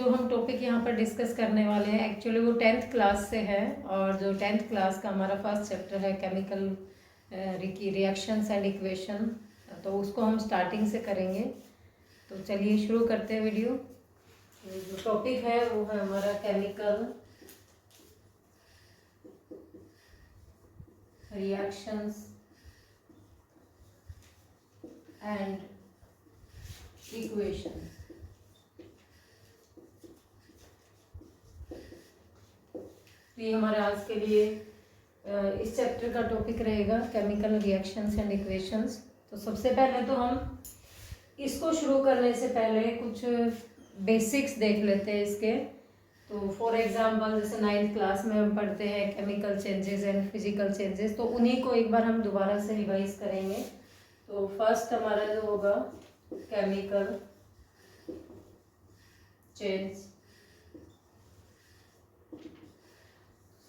जो हम टॉपिक यहाँ पर डिस्कस करने वाले हैं एक्चुअली वो 10th क्लास से है, और जो 10th क्लास का हमारा फर्स्ट चैप्टर है केमिकल रिएक्शंस एंड इक्वेशन, तो उसको हम स्टार्टिंग से करेंगे। तो चलिए शुरू करते हैं वीडियो। जो टॉपिक है वो है हमारा केमिकल रिएक्शंस एंड इक्वेशन। तो ये हमारे आज के लिए इस चैप्टर का टॉपिक रहेगा केमिकल रिएक्शंस एंड इक्वेशंस। तो सबसे पहले तो हम इसको शुरू करने से पहले कुछ बेसिक्स देख लेते हैं इसके। तो फॉर एग्जांपल जैसे 9th क्लास में हम पढ़ते हैं chemical changes and physical changes, तो उन्हीं को एक बार हम दोबारा से रिवाइज करेंगे। तो फर्स्ट हमारा जो होगा केमिकल चेंज।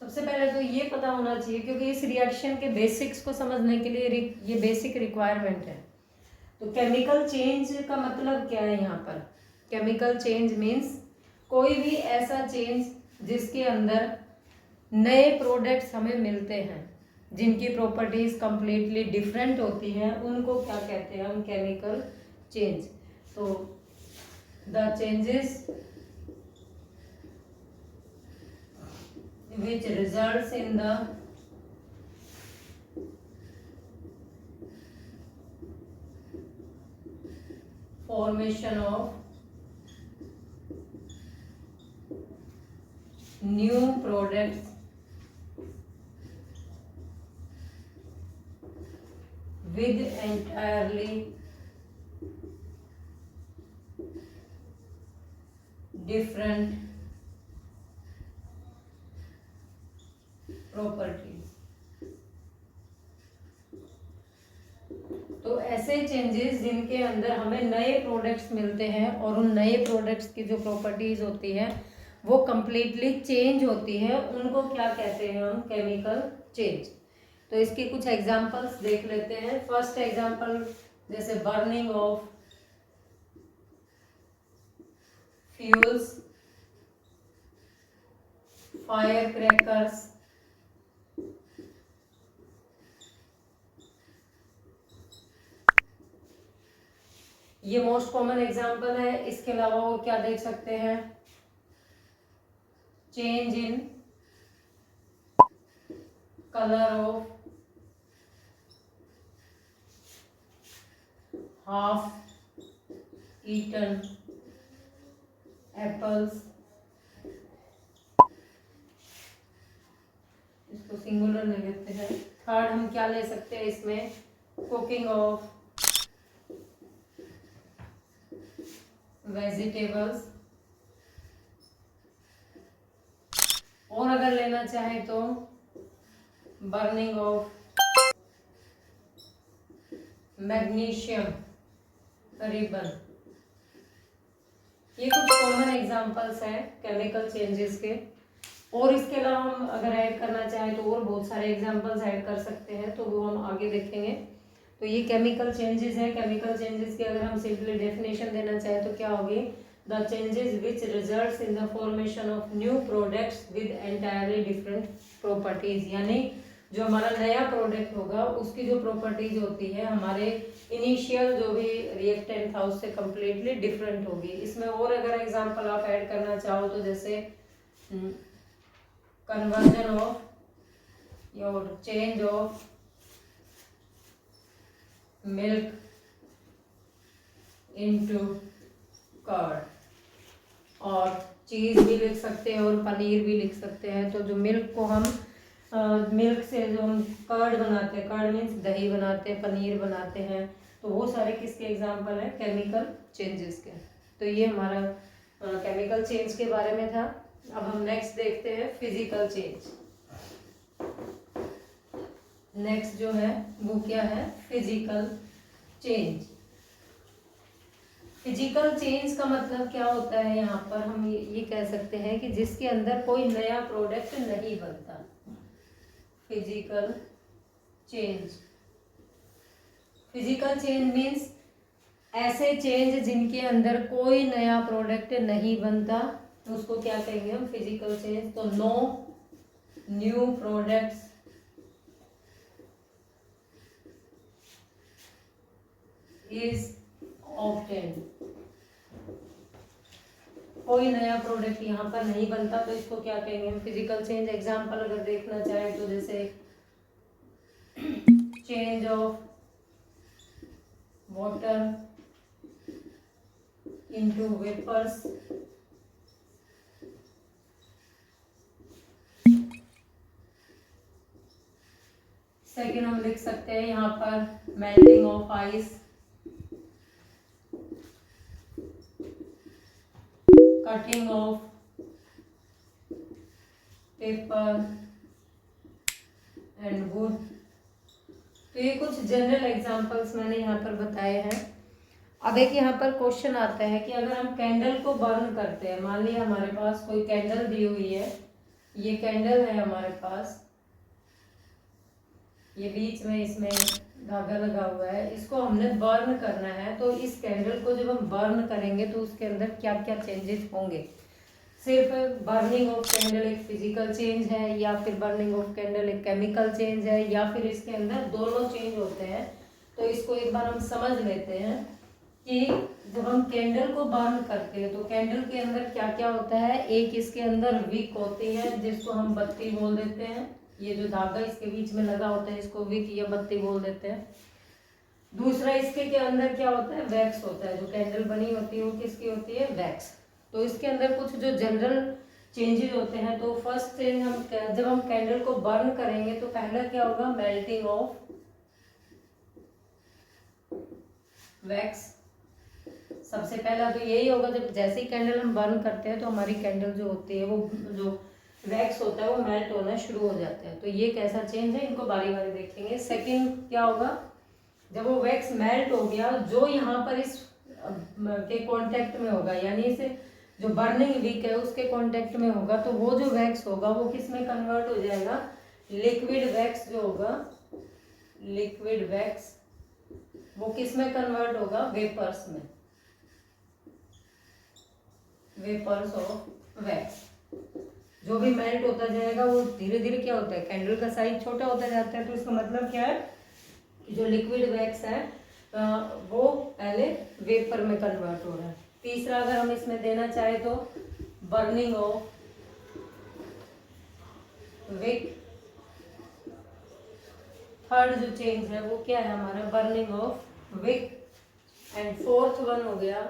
सबसे पहले तो ये पता होना चाहिए, क्योंकि इस रिएक्शन के बेसिक्स को समझने के लिए ये बेसिक रिक्वायरमेंट है। तो केमिकल चेंज का मतलब क्या है यहाँ पर? केमिकल चेंज मीन्स कोई भी ऐसा चेंज जिसके अंदर नए प्रोडक्ट्स हमें मिलते हैं, जिनकी प्रॉपर्टीज कंप्लीटली डिफरेंट होती हैं, उनको क्या कहते हैं हम? Chemical change. तो the changes which results in the formation of new products with entirely different properties. तो ऐसे चेंजेस जिनके अंदर हमें नए प्रोडक्ट्स मिलते हैं और उन नए प्रोडक्ट्स की जो प्रॉपर्टीज होती है वो कंप्लीटली चेंज होती है, उनको क्या कहते हैं हम? Chemical change. तो इसके कुछ एग्जांपल्स देख लेते हैं। फर्स्ट एग्जांपल जैसे burning of fuels, fire crackers, ये मोस्ट कॉमन एग्जाम्पल है। इसके अलावा और क्या देख सकते हैं? Change in colour of half eaten apples. इसको सिंगुलर ले लेते हैं। थर्ड हम क्या ले सकते हैं इसमें? Cooking of vegetables. और अगर लेना चाहे तो बर्निंग ऑफ मैग्नीशियम रिबन। ये कुछ कॉमन एग्जांपल्स हैं केमिकल चेंजेस के। और इसके अलावा हम अगर ऐड करना चाहें तो और बहुत सारे एग्जांपल्स ऐड कर सकते हैं, तो वो हम आगे देखेंगे। तो ये केमिकल चेंजेस है। केमिकल चेंजेस की अगर हम सिंपली डेफिनेशन देना चाहें तो क्या होगी? The changes which results in the formation of new products with entirely different properties. यानी जो हमारा नया प्रोडक्ट होगा उसकी जो प्रॉपर्टीज होती है हमारे इनिशियल जो भी रिएक्टेंट था उससे कम्प्लीटली डिफरेंट होगी। इसमें और अगर एग्जाम्पल आप ऐड करना चाहो तो जैसे conversion of your change of milk into curd, और चीज़ भी लिख सकते हैं और पनीर भी लिख सकते हैं। तो जो मिल्क को हम मिल्क से जो हम कर्ड बनाते हैं, कर्ड मीन्स दही बनाते हैं, पनीर बनाते हैं, तो वो सारे किसके एग्जाम्पल हैं? केमिकल चेंजेस के। तो ये हमारा केमिकल चेंज के बारे में था। अब हम नेक्स्ट देखते हैं फिजिकल चेंज। नेक्स्ट जो है वो क्या है? Physical change. फिजिकल चेंज का मतलब क्या होता है? यहाँ पर हम ये कह सकते हैं कि जिसके अंदर कोई नया प्रोडक्ट नहीं बनता। Physical change. Physical change means ऐसे चेंज जिनके अंदर कोई नया प्रोडक्ट नहीं बनता, तो उसको क्या कहेंगे हम, फिजिकल चेंज। तो no new products is obtained, कोई नया प्रोडक्ट यहाँ पर नहीं बनता, तो इसको क्या कहेंगे हम, फिजिकल चेंज। एग्जांपल अगर देखना चाहे तो जैसे change of water into vapours, second हम लिख सकते हैं यहाँ पर melting of ice, cutting of paper and wood. तो ये कुछ जनरल एग्जांपल्स मैंने यहाँ पर बताए हैं। अब एक यहाँ पर क्वेश्चन आता है कि अगर हम कैंडल को बर्न करते हैं, मान लिया हमारे पास कोई कैंडल दी हुई है, ये कैंडल है हमारे पास, ये बीच में इसमें धागा लगा हुआ है, इसको हमने बर्न करना है। तो इस कैंडल को जब हम बर्न करेंगे तो उसके अंदर क्या क्या चेंजेस होंगे। सिर्फ बर्निंग ऑफ कैंडल एक फिजिकल चेंज है, या फिर बर्निंग ऑफ कैंडल एक केमिकल चेंज है, या फिर इसके अंदर दोनों चेंज होते हैं। तो इसको एक बार हम समझ लेते हैं कि जब हम कैंडल को बर्न करते हैं तो कैंडल के अंदर क्या क्या होता है। एक इसके अंदर विक होती है जिसको हम बत्ती बोल देते हैं, ये जो धागा इसके बीच में लगा होता है इसको विक या बत्ती बोल देते हैं। दूसरा इसके के अंदर क्या होता है, वैक्स होता है, जो कैंडल बनी होती है वो किसकी होती है, वैक्स। तो इसके अंदर कुछ जो जनरल चेंजेस होते हैं। तो फर्स्ट चेंज हम जब हम कैंडल को बर्न करेंगे तो पहला क्या होगा, मेल्टिंग ऑफ वैक्स। सबसे पहला तो यही होगा, जब जैसे ही कैंडल हम बर्न करते हैं तो हमारी कैंडल जो होती है वो जो वैक्स होता है वो मेल्ट होना शुरू हो जाता है। तो ये कैसा चेंज है, इनको बारी बारी देखेंगे। सेकंड क्या होगा, जब वो वैक्स मेल्ट हो गया, जो यहाँ पर इस के कांटेक्ट में होगा, यानी इसे जो बर्निंग विक है उसके कांटेक्ट में होगा, तो वो जो वैक्स होगा वो किस में कन्वर्ट हो जाएगा, लिक्विड वैक्स जो होगा, लिक्विड वैक्स वो किस में कन्वर्ट होगा, वेपर्स में, वेपर्स ऑफ वैक्स। जो भी मेल्ट होता जाएगा वो धीरे धीरे क्या होता है, कैंडल का साइज छोटा होता जाता है। तो इसका मतलब क्या है कि जो लिक्विड वैक्स है वो पहले वेपर में कन्वर्ट हो रहा है। तीसरा अगर हम इसमें देना चाहे तो बर्निंग ऑफ विक। थर्ड जो चेंज है वो क्या है हमारा, burning of wick. And fourth one हो गया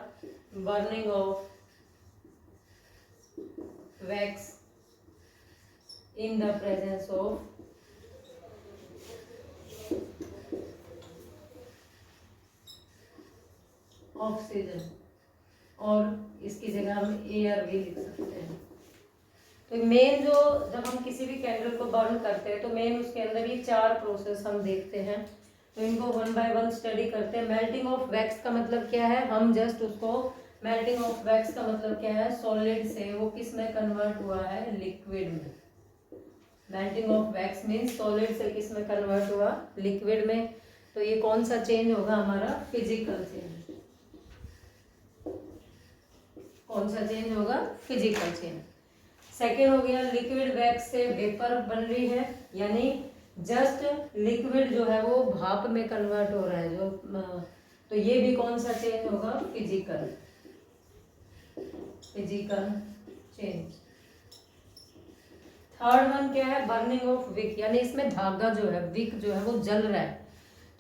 burning of wax in the presence of oxygen, और इसकी जगह हम एयर भी लिख सकते हैं। तो मेन जो जब हम किसी भी कैंडल को बर्न करते हैं तो मेन उसके अंदर ये 4 प्रोसेस हम देखते हैं। तो इनको वन बाय वन स्टडी करते हैं। मेल्टिंग ऑफ वैक्स का मतलब क्या है, हम जस्ट उसको, मेल्टिंग ऑफ वैक्स का मतलब क्या है, सॉलिड से वो किस में कन्वर्ट हुआ है, लिक्विड में। Melting of wax means solid से किस में कन्वर्ट हुआ, लिक्विड में। तो ये कौन सा चेंज होगा हमारा, फिजिकल चेंज। कौन सा चेंज होगा, फिजिकल चेंज। सेकेंड हो गया लिक्विड वैक्स से वेपर बन रही है, यानी जस्ट लिक्विड जो है वो भाप में कन्वर्ट हो रहा है जो, तो ये भी कौन सा चेंज होगा, physical, physical change. Third one क्या है, बर्निंग ऑफ विक, यानी इसमें धागा जो है, विक जो है वो जल रहा है।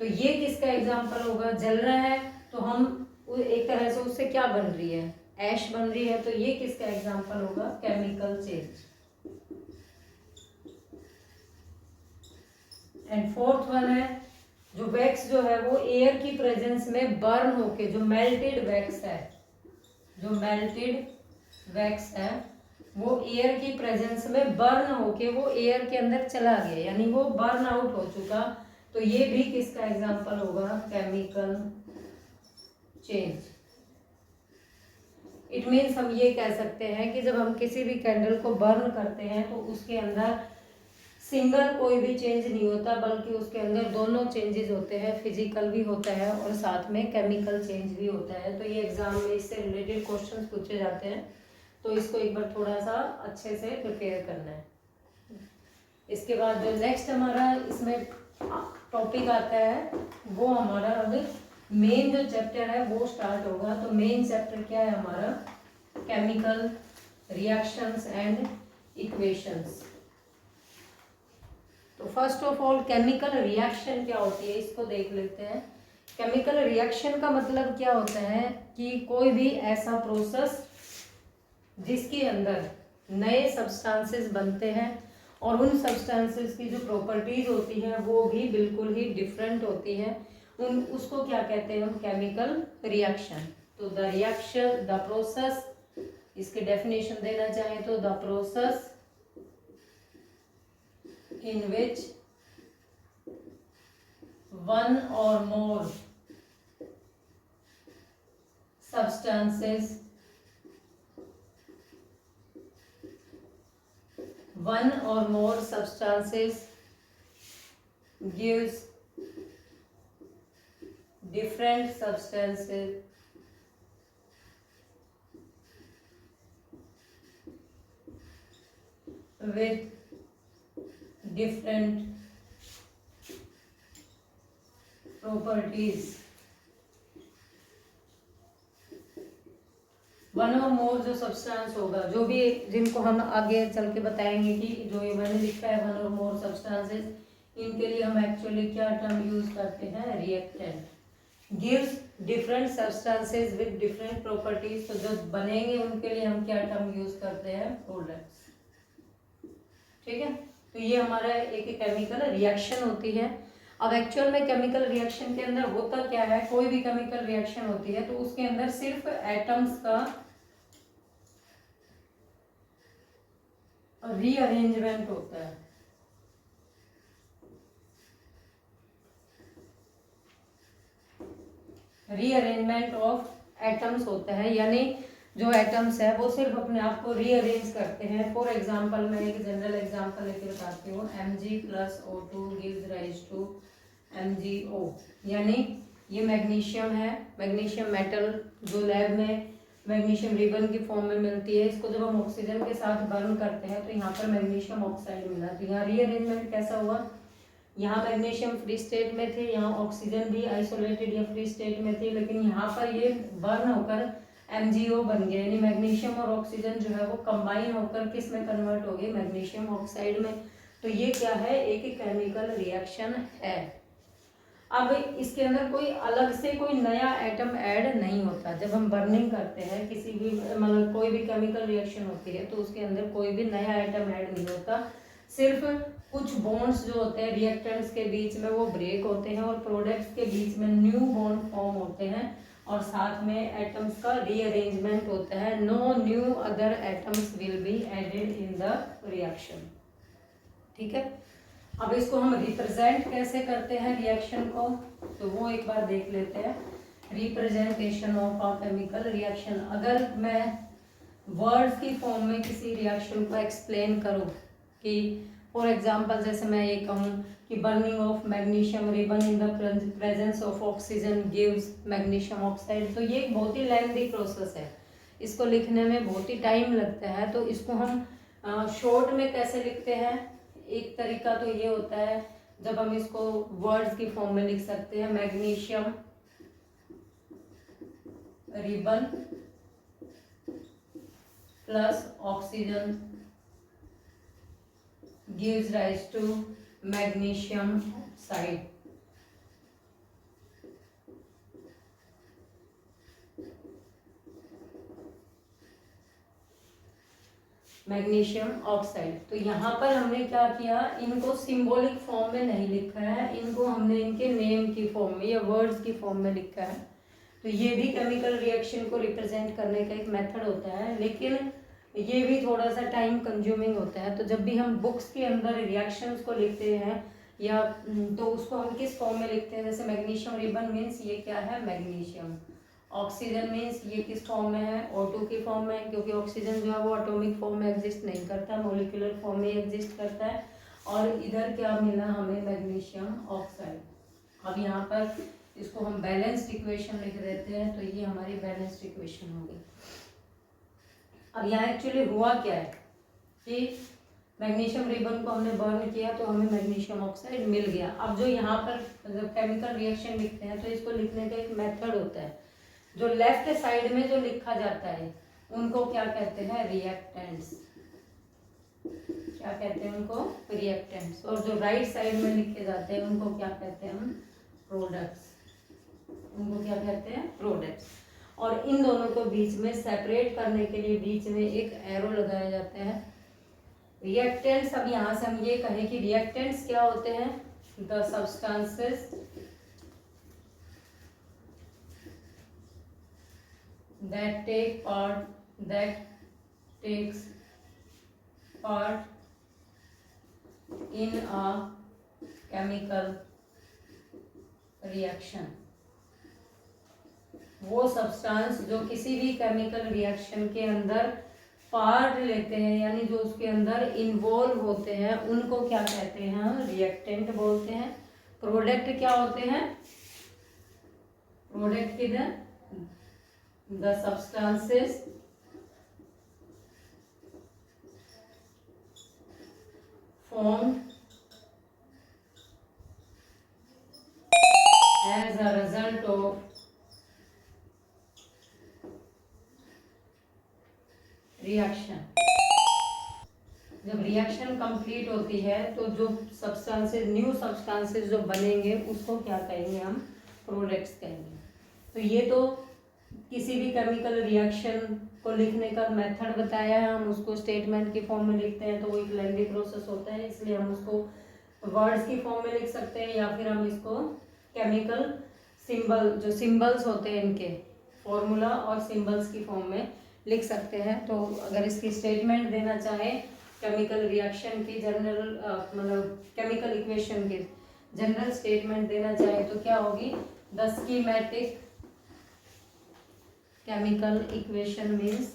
तो ये किसका एग्जांपल होगा, जल रहा है तो हम एक तरह से उससे क्या बन रही है, ऐश बन रही है। तो ये किसका एग्जांपल होगा, chemical change. And fourth one है जो वैक्स जो है वो एयर की प्रेजेंस में बर्न होके, जो मेल्टेड वैक्स है, जो मेल्टेड वैक्स है वो एयर की प्रेजेंस में बर्न होके वो एयर के अंदर चला गया, यानी वो बर्न आउट हो चुका। तो ये भी किसका एग्जांपल होगा, केमिकल चेंज। इट मीन्स हम ये कह सकते हैं कि जब हम किसी भी कैंडल को बर्न करते हैं तो उसके अंदर सिंगल कोई भी चेंज नहीं होता, बल्कि उसके अंदर दोनों चेंजेस होते हैं, फिजिकल भी होता है और साथ में केमिकल चेंज भी होता है। तो ये एग्जाम में इससे रिलेटेड क्वेश्चंस पूछे जाते हैं। तो इसको एक बार थोड़ा सा अच्छे से प्रिपेयर करना है। इसके बाद जो नेक्स्ट हमारा इसमें टॉपिक आता है वो हमारा अब मेन जो चैप्टर है वो स्टार्ट होगा। तो मेन चैप्टर क्या है हमारा, केमिकल रिएक्शंस एंड इक्वेशंस। तो first of all chemical reaction क्या होती है इसको देख लेते हैं। केमिकल रिएक्शन का मतलब क्या होता है कि कोई भी ऐसा प्रोसेस जिसके अंदर नए सब्सटेंसेस बनते हैं और उन सब्सटेंसेस की जो प्रॉपर्टीज होती हैं वो भी बिल्कुल ही डिफरेंट होती है, उसको क्या कहते हैं हम, केमिकल रिएक्शन। तो द रिएक्शन, द प्रोसेस, इसके डेफिनेशन देना चाहें तो the process in which one or more substances gives different substances with different properties। One और मोर जो सब्सटेंस होगा, जो भी जिनको हम आगे चल के बताएंगे कि जो ये मैंने लिखा है वन और मोर सब्सटेंसेस, इनके लिए हम एक्चुअली क्या टर्म यूज करते हैं, reactant. Gives different substances with different properties, तो जो बनेंगे उनके लिए हम क्या टर्म यूज करते हैं, प्रोडक्ट्स। ठीक है, तो ये हमारा एक केमिकल रिएक्शन होती है। अब एक्चुअल में केमिकल रिएक्शन के अंदर होता क्या है, कोई भी केमिकल रिएक्शन होती है तो उसके अंदर सिर्फ एटम्स का रीअरेंजमेंट होता है। रीअरेंजमेंट ऑफ एटम्स होता है, यानी जो एटम्स है वो सिर्फ अपने आप को रीअरेंज करते हैं। फॉर एग्जांपल मैं एक जनरल एग्जांपल लेके बताती हूँ, Mg+O2 gives rise to MgO। यानी ये मैग्नीशियम है, मैग्नीशियम मेटल जो लैब में मैग्नीशियम रिबन की फॉर्म में मिलती है, इसको जब हम ऑक्सीजन के साथ बर्न करते हैं तो यहाँ पर मैग्नीशियम ऑक्साइड मिला। तो यहाँ रीअरेंजमेंट कैसा हुआ, यहाँ मैग्नीशियम फ्री स्टेट में थे, यहाँ ऑक्सीजन भी आइसोलेटेड या फ्री स्टेट में थी, लेकिन यहाँ पर ये बर्न होकर MgO बन गया, यानी मैग्नीशियम और ऑक्सीजन जो है वो कंबाइन होकर किस में कन्वर्ट हो गए, मैग्नीशियम ऑक्साइड में। तो ये क्या है, एक केमिकल रिएक्शन है। अब इसके अंदर कोई अलग से कोई नया एटम ऐड नहीं होता। जब हम बर्निंग करते हैं किसी भी, मतलब कोई भी केमिकल रिएक्शन होती है तो उसके अंदर कोई भी नया एटम ऐड नहीं होता, सिर्फ कुछ बॉन्ड्स जो होते हैं रिएक्टेंट्स के बीच में वो ब्रेक होते हैं और प्रोडक्ट्स के बीच में न्यू बॉन्ड फॉर्म होते हैं और साथ में एटम्स का रीअरेंजमेंट होता है। No new other atoms will be added in the reaction. ठीक है, अब इसको हम रिप्रेजेंट कैसे करते हैं रिएक्शन को, तो वो एक बार देख लेते हैं। Representation of a chemical reaction, अगर मैं वर्ड्स की फॉर्म में किसी रिएक्शन को एक्सप्लेन करूं कि फॉर एग्जांपल जैसे मैं ये कहूं कि burning of magnesium ribbon in the presence of oxygen gives magnesium oxide, तो ये एक बहुत ही लेंथी प्रोसेस है, इसको लिखने में बहुत ही टाइम लगता है। तो इसको हम शॉर्ट में कैसे लिखते हैं, एक तरीका तो ये होता है जब हम इसको वर्ड्स की फॉर्म में लिख सकते हैं, magnesium ribbon plus oxygen gives rise to magnesium oxide। Magnesium oxide, तो यहाँ पर हमने क्या किया, इनको सिंबॉलिक फॉर्म में नहीं लिखा है, इनको हमने इनके नेम की फॉर्म में या वर्ड्स की फॉर्म में लिखा है। तो ये भी केमिकल रिएक्शन को रिप्रेजेंट करने का एक मेथड होता है, लेकिन ये भी थोड़ा सा टाइम कंज्यूमिंग होता है। तो जब भी हम बुक्स के अंदर रिएक्शंस को लिखते हैं या तो उसको हम किस फॉर्म में लिखते हैं, जैसे मैग्नीशियम रिबन मीन्स ये क्या है, मैग्नीशियम। ऑक्सीजन मीन्स ये किस फॉर्म में है, O2 की फॉर्म में, क्योंकि ऑक्सीजन जो है वो एटॉमिक फॉर्म में एग्जिस्ट नहीं करता, मॉलिक्यूलर फॉर्म में एग्जिस्ट करता है। और इधर क्या मिला हमें, मैग्नीशियम ऑक्साइड। अब यहाँ पर इसको हम बैलेंस्ड इक्वेशन लिख देते हैं, तो ये हमारी बैलेंस्ड इक्वेशन होगी। अब यहाँ एक्चुअली हुआ क्या है कि मैग्नीशियम रिबन को हमने बर्न किया तो हमें मैग्नीशियम ऑक्साइड मिल गया। अब जो यहाँ पर जब केमिकल रिएक्शन लिखते हैं तो इसको लिखने का एक मेथड होता है। जो लेफ्ट साइड में जो लिखा जाता है उनको क्या कहते हैं, रिएक्टेंट्स। क्या कहते हैं उनको, रिएक्टेंट्स। और जो राइट साइड में लिखे जाते हैं उनको क्या कहते हैं हम, प्रोडक्ट्स। उनको क्या कहते हैं, प्रोडक्ट्स। और इन दोनों को बीच में सेपरेट करने के लिए बीच में एक एरो लगाया जाता है, रिएक्टेंट्स। अब यहाँ से हम ये कहें कि रिएक्टेंट्स क्या होते हैं, the substances that takes part in a chemical reaction। वो सब्सटेंस जो किसी भी केमिकल रिएक्शन के अंदर पार्ट लेते हैं, यानी जो उसके अंदर इन्वॉल्व होते हैं, उनको क्या कहते हैं, रिएक्टेंट बोलते हैं। प्रोडक्ट क्या होते हैं, प्रोडक्ट किधर, the substances formed as a result of reaction। जब रिएक्शन कंप्लीट होती है तो जो सब्सटेंसेस, न्यू सब्सटेंसेस जो बनेंगे उसको क्या कहेंगे हम, प्रोडक्ट्स कहेंगे। तो ये तो किसी भी केमिकल रिएक्शन को लिखने का मेथड बताया है, हम उसको स्टेटमेंट की फॉर्म में लिखते हैं तो वो एक लेंथी प्रोसेस होता है, इसलिए हम उसको वर्ड्स की फॉर्म में लिख सकते हैं या फिर हम इसको केमिकल सिंबल, जो सिंबल्स होते हैं इनके फॉर्मूला और सिंबल्स की फॉर्म में लिख सकते हैं। तो अगर इसकी स्टेटमेंट देना चाहें केमिकल रिएक्शन की जनरल, मतलब केमिकल इक्वेशन की जनरल स्टेटमेंट देना चाहे तो क्या होगी, the schematic chemical equation means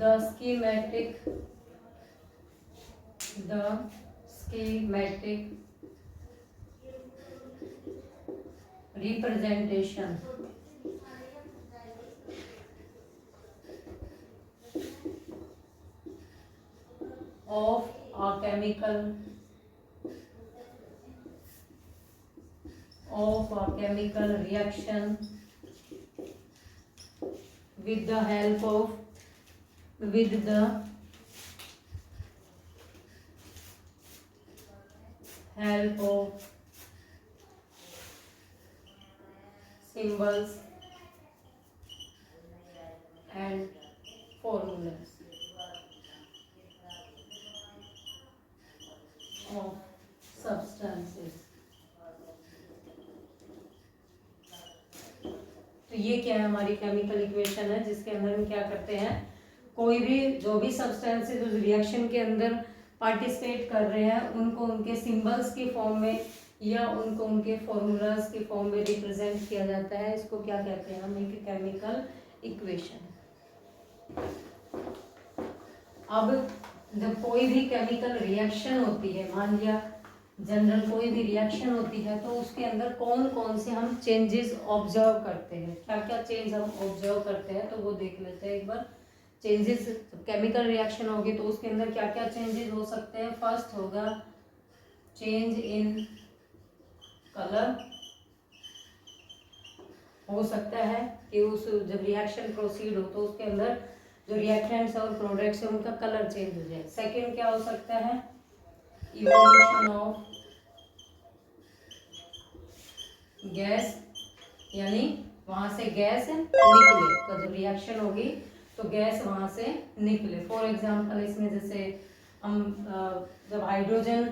the schematic representation of a chemical reaction with the help of symbols and formulas of substances। तो ये क्या है, हमारी केमिकल इक्वेशन है जिसके अंदर हम क्या करते हैं, कोई भी जो भी सब्सटेंसेस उस रिएक्शन के अंदर पार्टिसिपेट कर रहे हैं उनको उनके सिंबल्स की फॉर्म में या उनको उनके फॉर्मूलाज की फॉर्म में रिप्रेजेंट किया जाता है। इसको क्या कहते हैं हम, एक केमिकल इक्वेशन। अब जब कोई भी केमिकल रिएक्शन होती है, मान लिया जनरल कोई भी रिएक्शन होती है, तो उसके अंदर कौन कौन से हम चेंजेस ऑब्जर्व करते हैं, क्या क्या चेंज हम ऑब्जर्व करते हैं, तो वो देख लेते हैं एक बार। चेंजेस, केमिकल रिएक्शन होगी तो उसके अंदर क्या क्या चेंजेस हो सकते हैं। फर्स्ट होगा चेंज इन कलर। हो सकता है कि उस जब रिएक्शन प्रोसीड हो तो उसके अंदर जो रिएक्टेंट्स और प्रोडक्ट्स है उनका कलर चेंज हो जाए। सेकेंड क्या हो सकता है, इवोल्यूशन ऑफ गैस, यानी वहां से गैस निकले, तो जब रिएक्शन होगी तो गैस वहां से निकले। फॉर एग्जांपल इसमें जैसे हम जब हाइड्रोजन,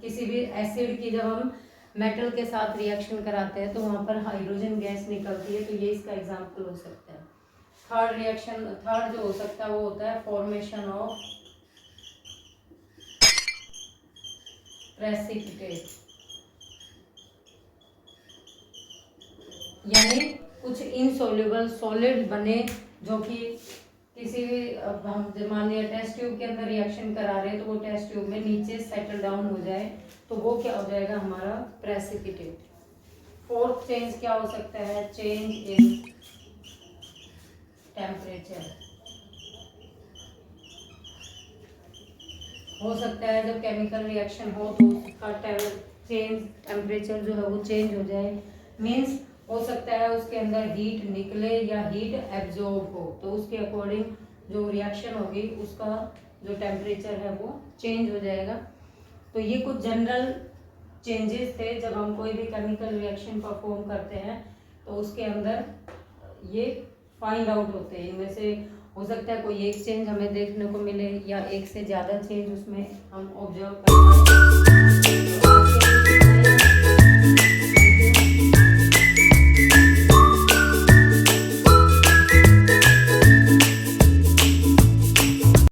किसी भी एसिड की जब हम मेटल के साथ रिएक्शन कराते हैं तो वहां पर हाइड्रोजन गैस निकलती है, तो ये इसका एग्जांपल हो सकता है। थर्ड रिएक्शन, थर्ड जो हो सकता है वो होता है फॉर्मेशन ऑफ प्रेसिपिटेट, यानी कुछ इनसोल्यूबल सॉलिड बने जो कि किसी भी अब हम मान लिया टेस्ट ट्यूब के अंदर रिएक्शन करा रहे हैं तो वो टेस्ट ट्यूब में नीचे सेटल डाउन हो जाए तो वो क्या हो जाएगा हमारा प्रेसिपिटेट। फोर्थ चेंज क्या हो सकता है, चेंज इन टेम्परेचर। हो सकता है जब केमिकल रिएक्शन हो तो उसका चेंज टेम्परेचर जो है वो चेंज हो जाए। मीन्स हो सकता है उसके अंदर हीट निकले या हीट एब्जॉर्ब हो, तो उसके अकॉर्डिंग जो रिएक्शन होगी उसका जो टेम्परेचर है वो चेंज हो जाएगा। तो ये कुछ जनरल चेंजेस थे जब हम कोई भी केमिकल रिएक्शन परफॉर्म करते हैं तो उसके अंदर ये फाइंड आउट होते हैं। इनमें से हो सकता है कोई एक चेंज हमें देखने को मिले या एक से ज़्यादा चेंज उसमें हम ऑब्जर्व करते हैं।